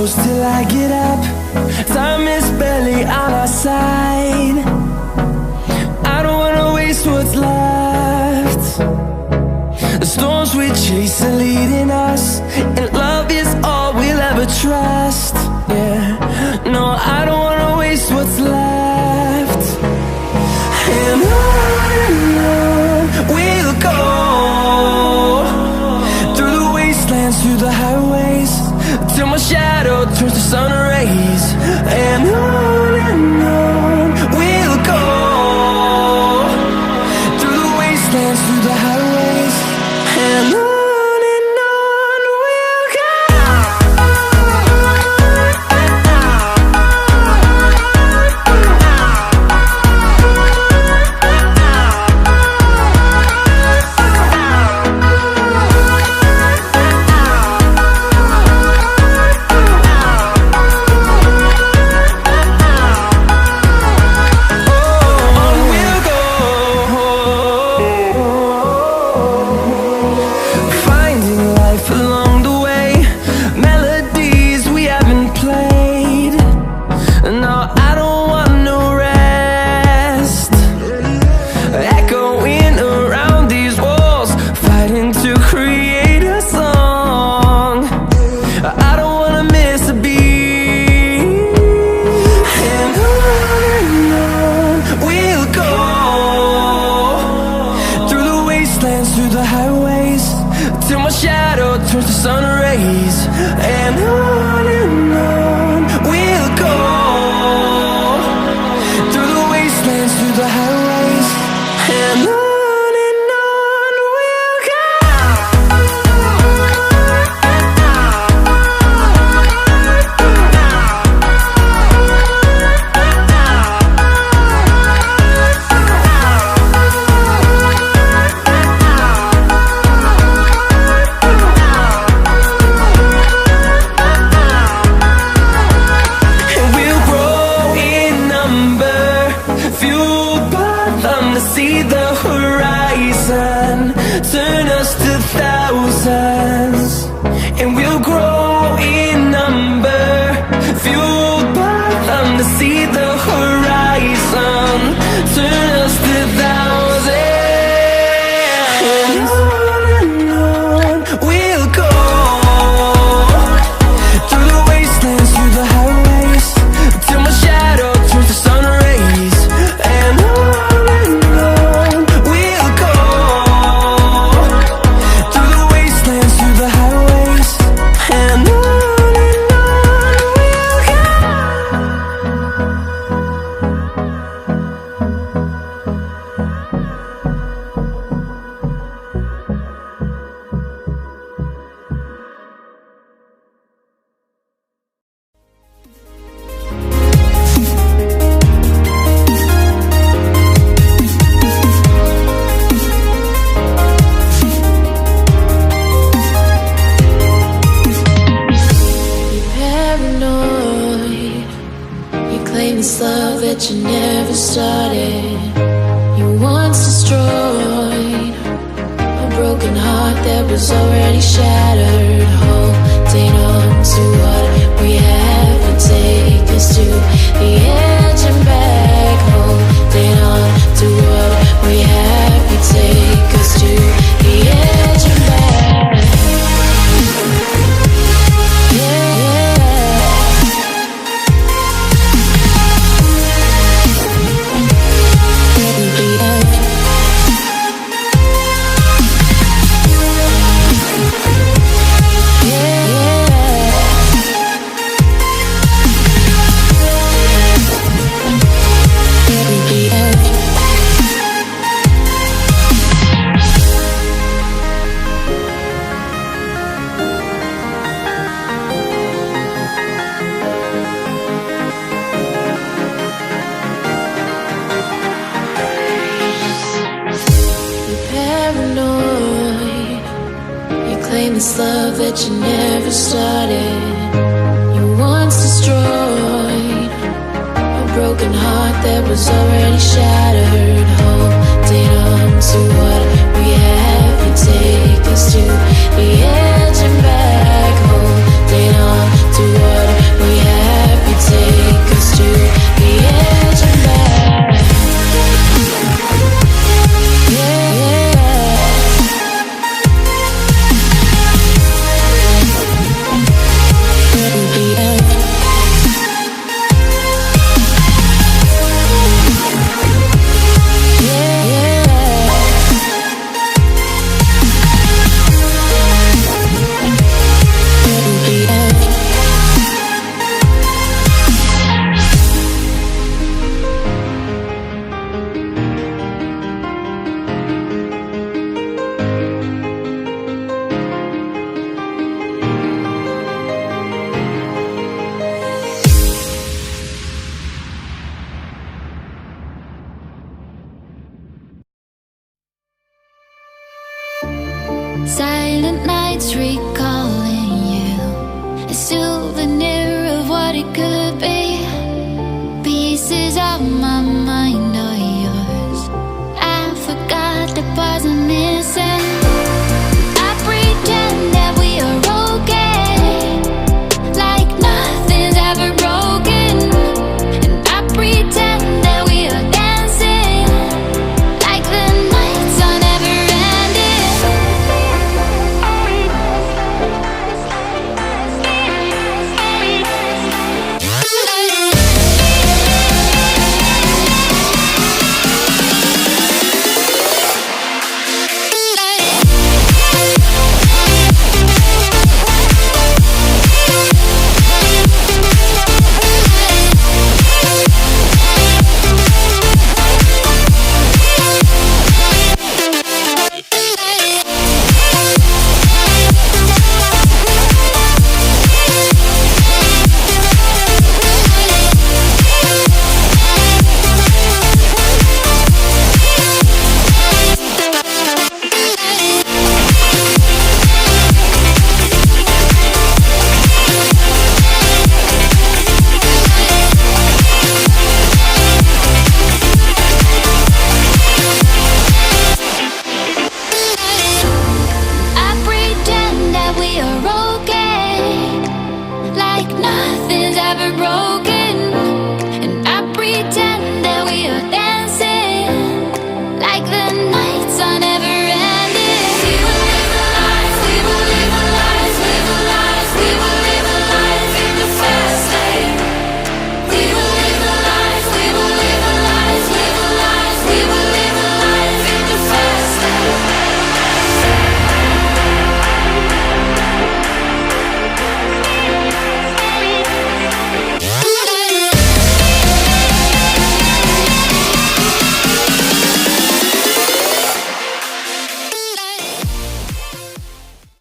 close till I get up. Time is barely on our side. I don't wanna waste what's left. The storms we chase are leading us, and love is all we'll ever trust. Yeah, no, I don't wanna waste what's left. And on we'll go, through the wastelands, through the highways, till my shadow turns to sun rays. And on we'll go, through the wastelands, through the highways, and on we'll go. claim this love that you never started. You once destroyed a broken heart that was already shattered. Holding on to what we have, you take us to the edge and back. Holding on to what souvenir of what it could be. Pieces of my mind are yours. I forgot the parts I'm missing. I pretend that we are okay, like nothing's ever broken. And I pretend that we are dancing, like the nights are never ending. I pretend that we are okay, like nothing's ever broken.